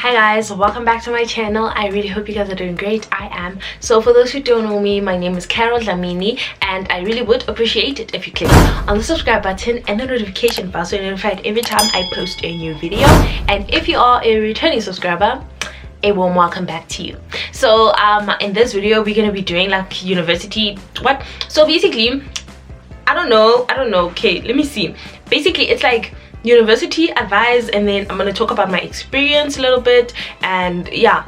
Hi guys, welcome back to my channel. I really hope you guys are doing great. I am. So for those who don't know me, my name is Dhlamini, and I really would appreciate it if you click on the subscribe button and the notification bell so you're notified every time I post a new video. And if you are a returning subscriber, a warm welcome back to you. So in this video we're gonna be doing like university so basically I don't know, okay, let me see. Basically it's like university advice, and then I'm gonna talk about my experience a little bit, and yeah.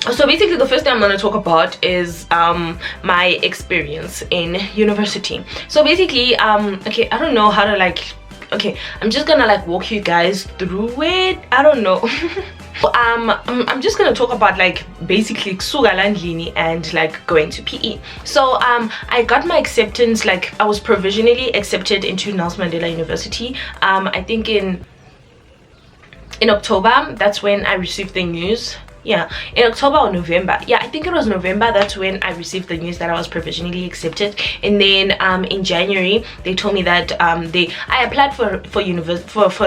So basically the first thing I'm gonna talk about is my experience in university. So basically okay, I don't know how to okay, I'm just gonna walk you guys through it. I don't know. I'm just gonna talk about basically Dhlamini and going to PE. So I got my acceptance, I was provisionally accepted into Nelson Mandela University. I think in October, that's when I received the news. Yeah, in October or November. Yeah, I think it was November. That's when I received the news that I was provisionally accepted. And then in January they told me that I applied for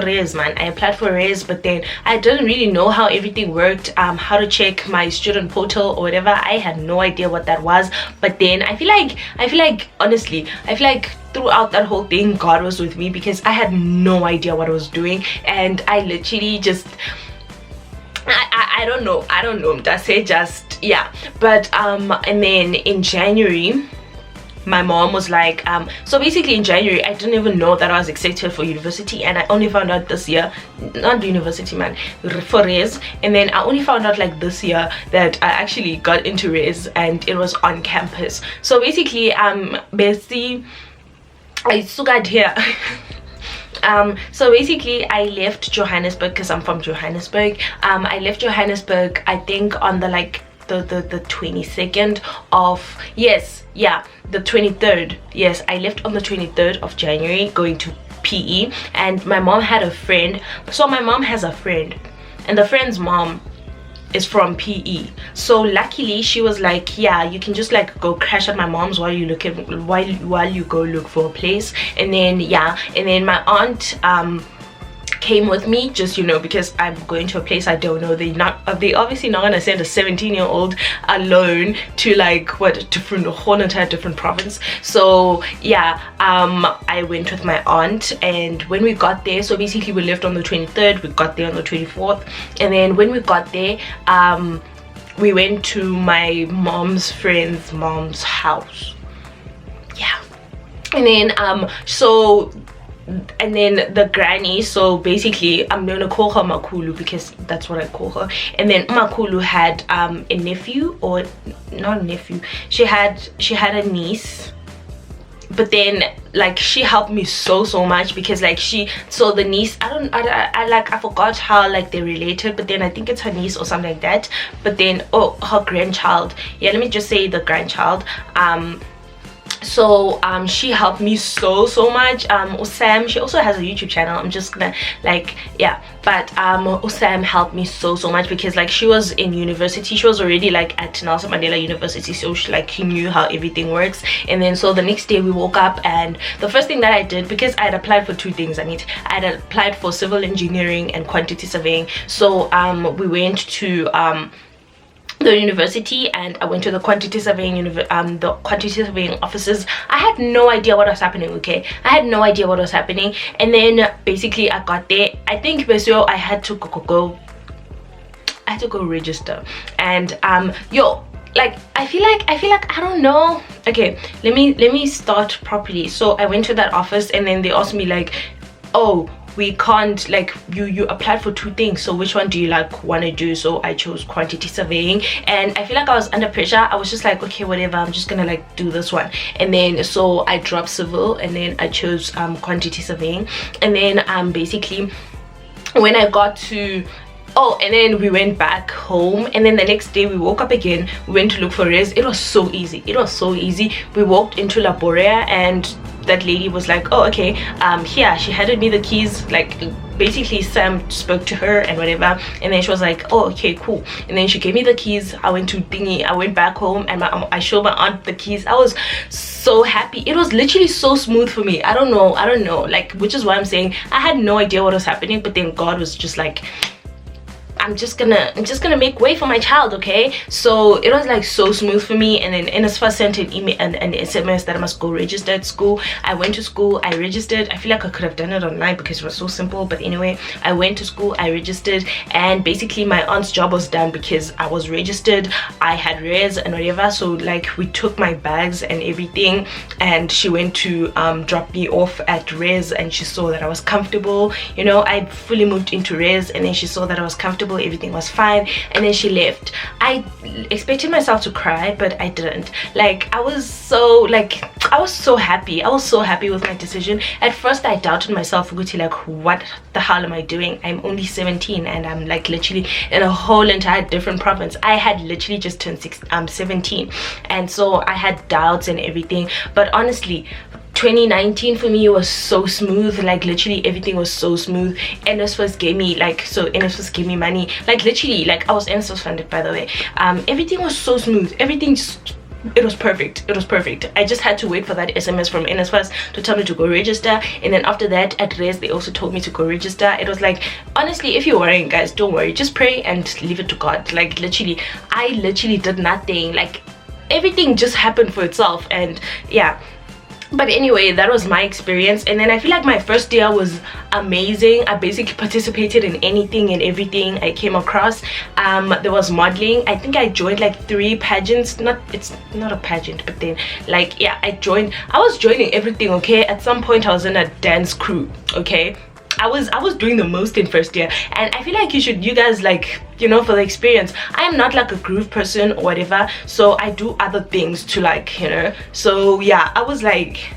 res, man. I applied for res, but then I didn't really know how everything worked, how to check my student portal or whatever. I had no idea what that was. But then I feel like honestly, I feel like throughout that whole thing God was with me, because I had no idea what I was doing, and I literally just I don't know, just yeah. But and then in January my mom was like, so basically in January I didn't even know that I was accepted for university, and I only found out this year, not university, man, for res. And then I only found out this year that I actually got into res, and it was on campus. So basically basically I still got here. So basically I left Johannesburg, because I'm from Johannesburg. I left Johannesburg I think on the the 22nd of, yes, yeah, the 23rd. Yes, I left on the 23rd of January going to PE. And my mom had a friend, so my mom has a friend, and the friend's mom is from PE. So luckily she was like, yeah, you can just go crash at my mom's while you while you go look for a place. And then yeah, and then my aunt came with me, just because I'm going to a place I don't know. They obviously not gonna send a 17-year-old alone to different province. So yeah, I went with my aunt, and when we got there, so basically we left on the 23rd, we got there on the 24th, and then when we got there we went to my mom's friend's mom's house. Yeah. And then and then the granny, so basically I'm gonna call her Makulu because that's what I call her. And then Makulu had a nephew, or not a nephew, she had a niece, but then she helped me so much, because so the niece, I forgot how they're related, but then I think it's her niece or something like that. But then her grandchild, yeah, let me just say the grandchild, so she helped me so much. Osam, she also has a YouTube channel. I'm just gonna yeah, but Osam helped me so much, because she was in university, she was already at Nelson Mandela University, so she knew how everything works. And then so the next day we woke up, and the first thing that I did, because I had applied for two things, I had applied for civil engineering and quantity surveying. So we went to the university, and I went to the quantity surveying offices. I had no idea what was happening, okay? I had no idea what was happening. And then basically I got there. I think basically I had to go register. And yo, I feel like I don't know. Okay, let me start properly. So I went to that office, and then they asked me oh, we can't, you applied for two things, so which one do you want to do? So I chose quantity surveying, and I feel like I was under pressure. I was just okay, whatever, I'm just gonna do this one. And then so I dropped civil, and then I chose quantity surveying. And then basically when I got to and then we went back home, and then the next day we woke up again, we went to look for res. It was so easy, we walked into Laborea, and that lady was like, oh, okay, here, she handed me the keys. Basically Sam spoke to her and whatever, and then she was like, oh, okay, cool. And then she gave me the keys. I went to thingy, I went back home, and I showed my aunt the keys. I was so happy. It was literally so smooth for me. I don't know, which is why I'm saying I had no idea what was happening, but then God was just I'm just gonna make way for my child, okay? So it was like so smooth for me. And then NSFAS sent an email and an SMS that I must go register at school. I went to school, I registered. I feel like I could have done it online because it was so simple, but anyway, I went to school, I registered, and basically my aunt's job was done because I was registered, I had res and whatever. So like we took my bags and everything, and she went to drop me off at res, and she saw that I was comfortable, you know. I fully moved into res, and then she saw that I was comfortable, everything was fine, and then she left. I expected myself to cry, but I didn't. Like I was so happy. I was so happy with my decision. At first I doubted myself, like what the hell am I doing? I'm only 17 and I'm like literally in a whole entire different province. I had literally just turned 17, and so I had doubts and everything. But honestly, 2019 for me was so smooth. Like literally everything was so smooth. NSFAS gave me NSFAS gave me money, like literally, like I was NSFAS funded, by the way. Everything was so smooth. It was perfect. It was perfect. I just had to wait for that SMS from NSFAS to tell me to go register, and then after that at res they also told me to go register. It was like, honestly, if you're worrying, guys, don't worry, just pray and leave it to God. Like literally, I literally did nothing. Like everything just happened for itself. And yeah, but anyway, that was my experience. And then I feel like my first year was amazing. I basically participated in anything and everything I came across. There was modeling. I think I joined like 3 pageants. It's not a pageant, but then like, yeah, I was joining everything, okay? At some point I was in a dance crew, okay? I was doing the most in first year, and I feel like you guys, like, you know, for the experience. I am not like a groove person or whatever, so I do other things to, like, you know. So yeah, I was like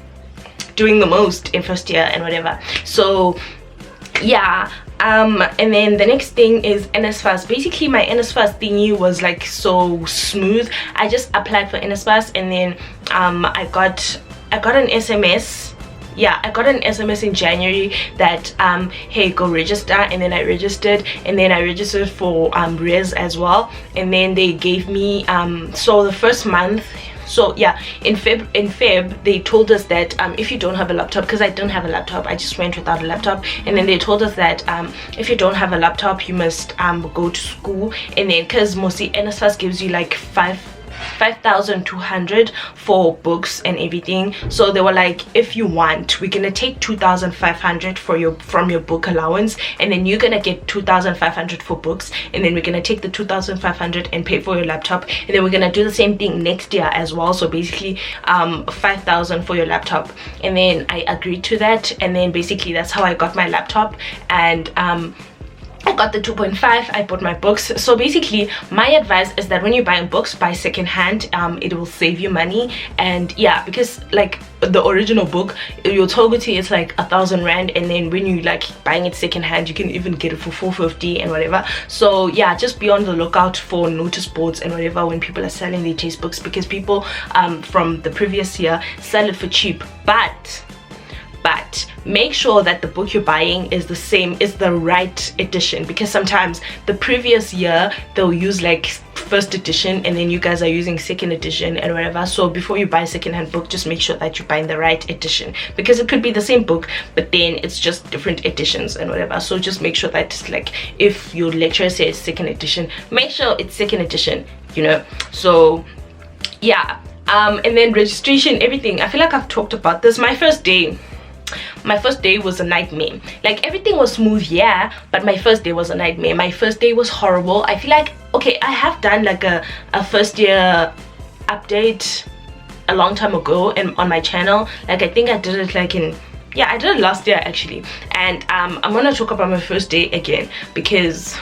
doing the most in first year and whatever. So yeah, and then the next thing is NSFAS. Basically my NSFAS thingy was like so smooth. I just applied for NSFAS, and then I got an SMS. Yeah, I got an SMS in January that hey, go register, and then I registered, and then I registered for res as well. And then they gave me so the first month, so yeah, in Feb they told us that if you don't have a laptop, because I don't have a laptop, I just went without a laptop, and then they told us that if you don't have a laptop you must go to school. And then because mostly NSFAS gives you like 5,200 for books and everything, so they were like, if you want, we're gonna take 2,500 from your book allowance, and then you're gonna get 2,500 for books, and then we're gonna take the 2,500 and pay for your laptop, and then we're gonna do the same thing next year as well. So basically 5,000 for your laptop. And then I agreed to that, and then basically that's how I got my laptop. And I got the 2.5. I bought my books. So basically my advice is that when you're buying books, buy second hand. It will save you money. And yeah, because like the original book, your Toguti is like 1,000 rand, and then when you like buying it second hand, you can even get it for 450 and whatever. So yeah, just be on the lookout for notice boards and whatever when people are selling their taste books, because people from the previous year sell it for cheap. But make sure that the book you're buying is the right edition, because sometimes the previous year they'll use like first edition, and then you guys are using second edition and whatever. So before you buy a second-hand book, just make sure that you're buying the right edition, because it could be the same book but then it's just different editions and whatever. So just make sure that, like, if your lecturer says second edition, make sure it's second edition, you know. So yeah, and then registration, everything. I feel like I've talked about this. My first day was a nightmare. Like, everything was smooth, yeah, but my first day was a nightmare. My first day was horrible. I feel like, okay, I have done like a first year update a long time ago on my channel. Like, I think I did it like in, yeah, I did it last year actually. And I'm gonna talk about my first day again, because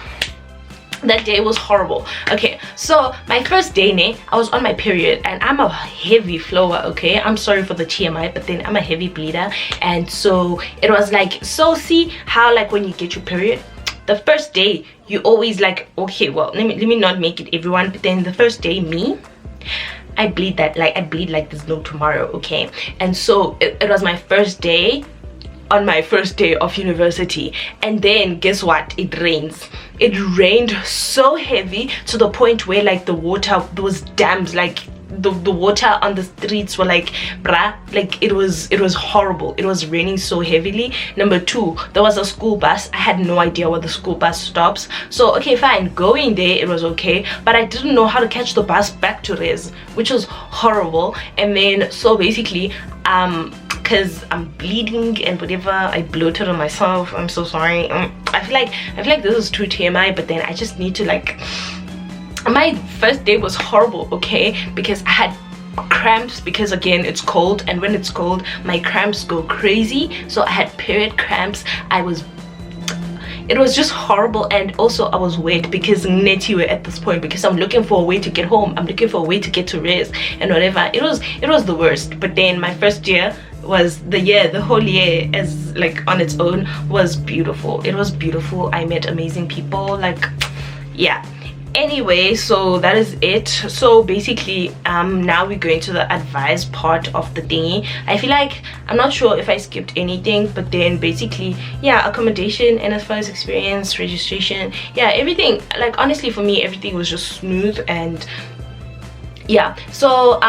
that day was horrible. Okay, so my first day, I was on my period, and I'm a heavy flower, okay? I'm sorry for the TMI, but then I'm a heavy bleeder. And so it was like, so see how, like, when you get your period, the first day you always like, okay, well, let me not make it everyone, but then the first day, I bleed like there's no tomorrow, okay? And so it was my first day, on my first day of university. And then guess what? It rains. It rained so heavy to the point where, like, the water, those dams, like, the water on the streets were like, bruh, like it was horrible. It was raining so heavily. Number two, there was a school bus. I had no idea where the school bus stops. So okay, fine, going there it was okay, but I didn't know how to catch the bus back to Res, which was horrible. And then so basically because I'm bleeding and whatever, I bloated on myself. I'm so sorry. I feel like this is too TMI, but then I just need to like, my first day was horrible, okay, because I had cramps, because again it's cold, and when it's cold my cramps go crazy. So I had period cramps. It was just horrible. And also I was wet because Netty at this point, because I'm looking for a way to get home, I'm looking for a way to get to Res and whatever. It was the worst. But then my first year was the whole year as like on its own was beautiful. It was beautiful. I met amazing people, like, yeah. Anyway, so that is it. So basically now we're going to the advice part of the thingy. I feel like I'm not sure if I skipped anything, but then basically, yeah, accommodation and as far as experience, registration, yeah, everything, like honestly for me everything was just smooth. And yeah, so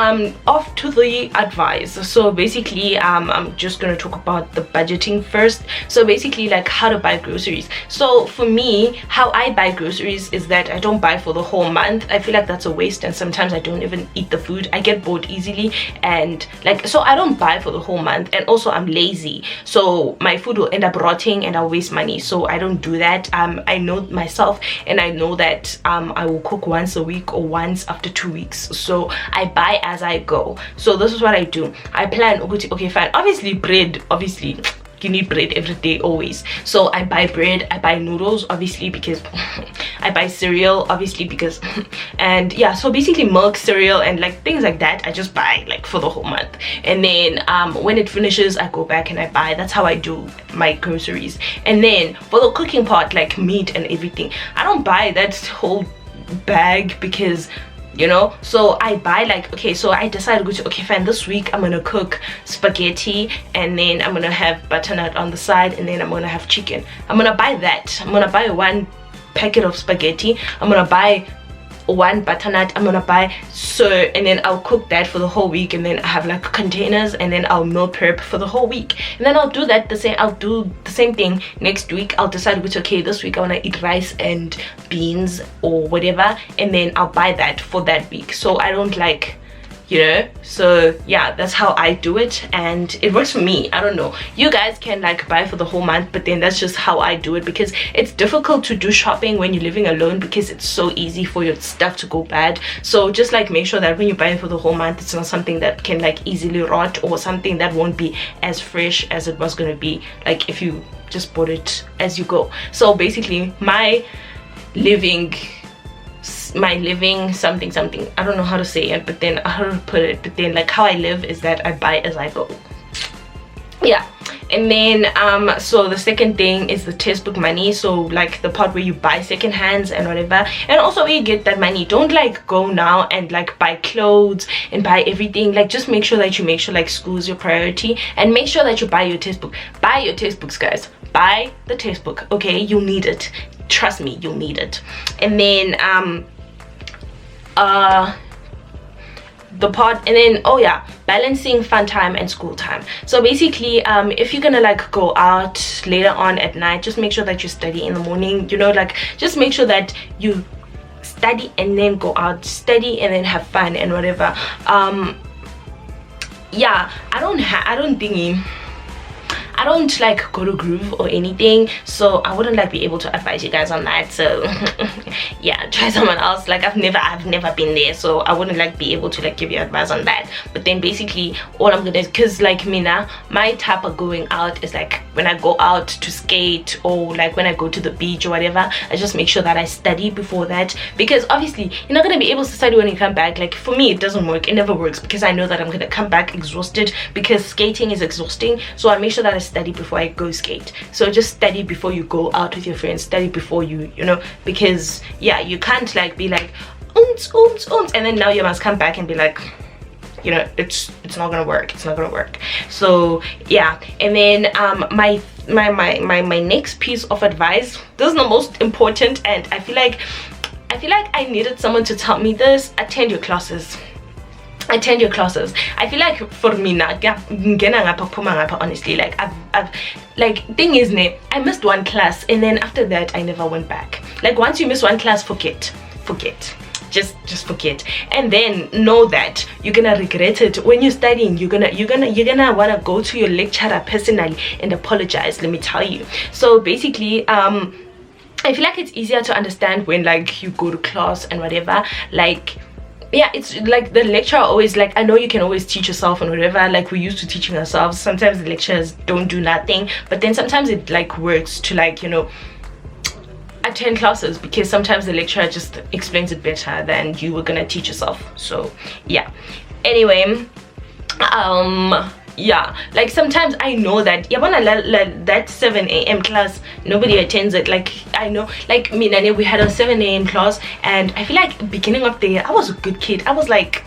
off to the advice. So basically I'm just gonna talk about the budgeting first. So basically like how to buy groceries. So for me, how I buy groceries is that I don't buy for the whole month. I feel like that's a waste, and sometimes I don't even eat the food. I get bored easily, and like, so I don't buy for the whole month. And also I'm lazy, so my food will end up rotting and I'll waste money. So I don't do that. I know myself, and I know that I will cook once a week or once after 2 weeks. So I buy as I go. So this is what I do. I plan, okay fine, obviously bread, obviously you need bread every day always. So I buy bread, I buy noodles obviously because I buy cereal obviously because and yeah, so basically milk, cereal, and like things like that I just buy like for the whole month. And then when it finishes I go back and I buy. That's how I do my groceries. And then for the cooking part, like meat and everything, I don't buy that whole bag because, you know, so I buy like, okay, so I decided, okay fine, this week I'm gonna cook spaghetti, and then I'm gonna have butternut on the side, and then I'm gonna have chicken. I'm gonna buy that. I'm gonna buy 1 packet of spaghetti, I'm gonna buy 1 butternut, I'm gonna buy, so, and then I'll cook that for the whole week, and then I have like containers, and then I'll meal prep for the whole week. And then I'll do the same thing next week. I'll decide which, okay, this week I want to eat rice and beans or whatever, and then I'll buy that for that week. So I don't like, you know, so yeah, that's how I do it, and it works for me. I don't know, you guys can like buy for the whole month, but then that's just how I do it, because it's difficult to do shopping when you're living alone, because it's so easy for your stuff to go bad. So just like make sure that when you're buying for the whole month, it's not something that can like easily rot, or something that won't be as fresh as it was going to be like if you just bought it as you go. So basically my living something, I don't know how to say it, but then how to put it, but then like how I live is that I buy as I go. Yeah. And then so the second thing is the textbook money. So like the part where you buy second hands and whatever, and also where you get that money. Don't like go now and like buy clothes and buy everything. Like just make sure like school is your priority, and make sure that you buy your textbook. Buy your textbooks, guys. Buy the textbook, okay? You'll need it, trust me, you'll need it. And then the part, and then oh yeah, balancing fun time and school time. So basically if you're gonna like go out later on at night, just make sure that you study in the morning, you know, like just make sure that you study and then go out, study and then have fun and whatever. Yeah, I don't like go to Groove or anything, so I wouldn't like be able to advise you guys on that. So yeah, try someone else. Like I've never been there, so I wouldn't like be able to like give you advice on that. But then basically all I'm gonna, because like me now, my type of going out is like when I go out to skate, or like when I go to the beach or whatever, I just make sure that I study before that, because obviously you're not gonna be able to study when you come back. Like for me it doesn't work, it never works, because I know that I'm gonna come back exhausted, because skating is exhausting. So I make sure that I study before I go skate. So just study before you go out with your friends, study before you know, because yeah, you can't like be like and then now you must come back and be like, you know, it's not gonna work, it's not gonna work. So yeah. And then my next piece of advice, this is the most important, and I feel like I needed someone to tell me this: attend your classes. attend your classes. I feel like for me now, honestly, like I've like, thing is, I missed one class, and then after that I never went back. Like, once you miss one class, forget, just forget. And then know that you're gonna regret it when you're studying. You're gonna want to go to your lecturer personally and apologize, let me tell you. So basically, I feel like it's easier to understand when like you go to class and whatever, like, yeah, it's like the lecturer always, like, I know you can always teach yourself and whatever, like, we're used to teaching ourselves. Sometimes the lecturers don't do nothing, but then sometimes it like works to, like, you know, attend classes, because sometimes the lecturer just explains it better than you were gonna teach yourself. So yeah, anyway, yeah, like sometimes I know that that 7 a.m. class, nobody attends it. Like, I know, like me and Nane, we had a 7 a.m. class, and I feel like beginning of the year I was a good kid. I was like,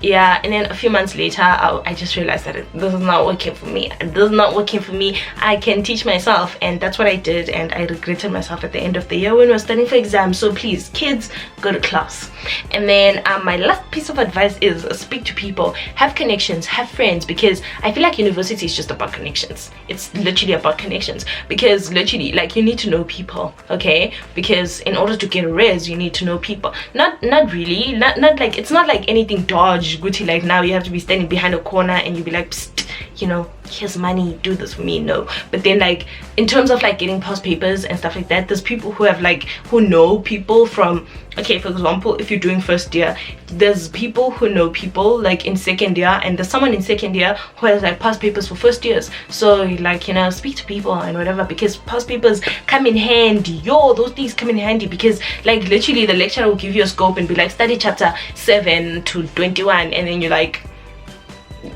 yeah, and then a few months later I just realized that this is not working for me. This is not working for me. I can teach myself, and that's what I did, and I regretted myself at the end of the year when we were studying for exams. So please, kids, go to class. And then my last piece of advice is speak to people, have connections, have friends, because I feel like university is just about connections. It's literally about connections, because literally, like, you need to know people, okay? Because in order to get a res, you need to know people. Not really, not like, it's not like anything dodge Gucci, like now you have to be standing behind a corner and you be like, psst, you know, here's money, do this for me. No, but then like in terms of like getting past papers and stuff like that, there's people who have like, who know people from, okay, for example, if you're doing first year, there's people who know people like in second year, and there's someone in second year who has like past papers for first years. So like, you know, speak to people and whatever, because past papers come in handy. Yo, those things come in handy, because like literally the lecturer will give you a scope and be like, study chapter 7 to 21, and then you're like,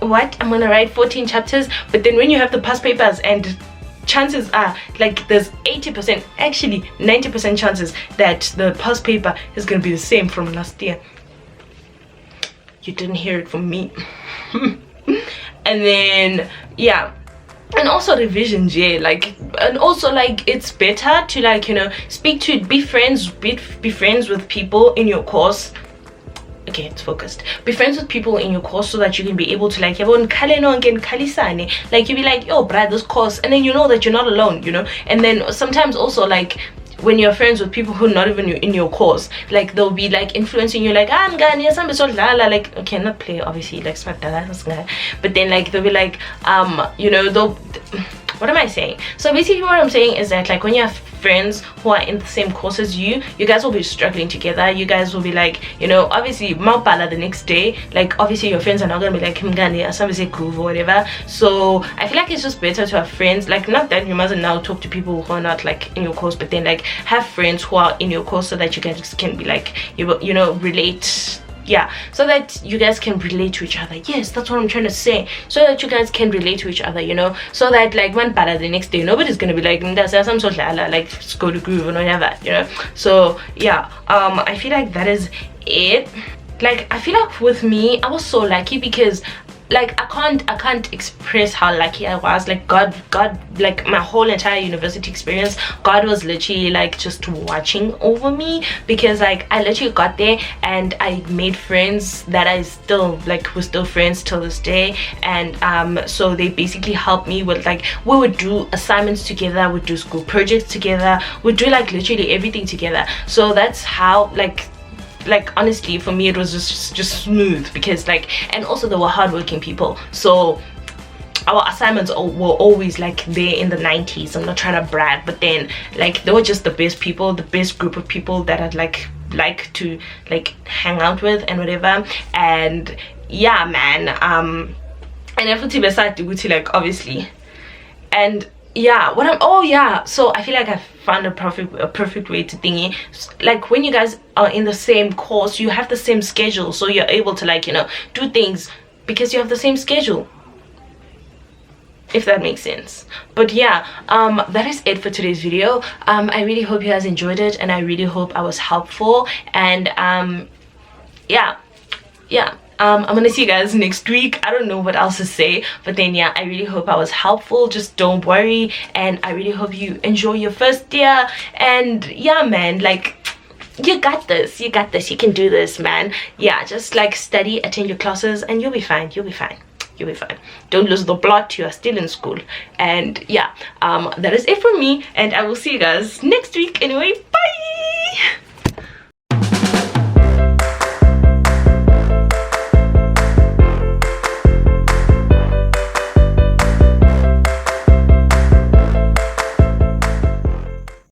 what, I'm gonna write 14 chapters? But then when you have the past papers, and chances are like there's 80%, actually 90% chances that the past paper is gonna be the same from last year. You didn't hear it from me. And then yeah, and also revisions, yeah, like, and also like it's better to, like, you know, be friends with people in your course. Okay, it's focused. Be friends with people in your course so that you can be able to, like, like you be like, yo, bruh, this course, and then you know that you're not alone, you know. And then sometimes also, like, when you're friends with people who are not even in your course, like they'll be like influencing you, like, I'm gonna like, okay, not play obviously, like, but then like they'll be like, you know, what am I saying? So basically what I'm saying is that, like, when you have friends who are in the same course as you guys will be struggling together. You guys will be like, you know, obviously Maupala the next day, like, obviously your friends are not gonna be like Mgani or somebody say groove or whatever. So I feel like it's just better to have friends, like, not that you mustn't now talk to people who are not like in your course, but then like have friends who are in your course so that you guys can be like, you know, relate. Yeah, so that you guys can relate to each other. Yes, that's what I'm trying to say. So that you guys can relate to each other, you know, so that like one para the next day nobody's gonna be like, that's some sort of like, let's go to groove or whatever, you know. So yeah, I feel like that is it. Like, I feel like with me, I was so lucky, because like I can't express how lucky I was. Like God, like my whole entire university experience, God was literally like just watching over me, because like I literally got there and I made friends that I still like, we're still friends till this day. And so they basically helped me with, like, we would do assignments together, we'd do school projects together, we'd do like literally everything together. So that's how, like honestly for me it was just smooth, because like, and also they were hardworking people, so our assignments were always like there in the 90s. I'm not trying to brag, but then like they were just the best people, the best group of people that I'd like to like hang out with and whatever. And yeah, man, and everything beside like obviously. And yeah, what I'm, oh yeah, so I feel like I found a perfect way to thingy. Like when you guys are in the same course, you have the same schedule, so you're able to, like, you know, do things because you have the same schedule, if that makes sense. But yeah, that is it for today's video. I really hope you guys enjoyed it, and I really hope I was helpful. And yeah, I'm gonna see you guys next week. I don't know what else to say, but then yeah, I really hope I was helpful. Just don't worry, and I really hope you enjoy your first year. And yeah, man, like, you got this, you got this, you can do this, man. Yeah, just like study, attend your classes, and you'll be fine, you'll be fine. You'll be fine. Don't lose the plot, you are still in school. And yeah, that is it for me, and I will see you guys next week anyway. Bye.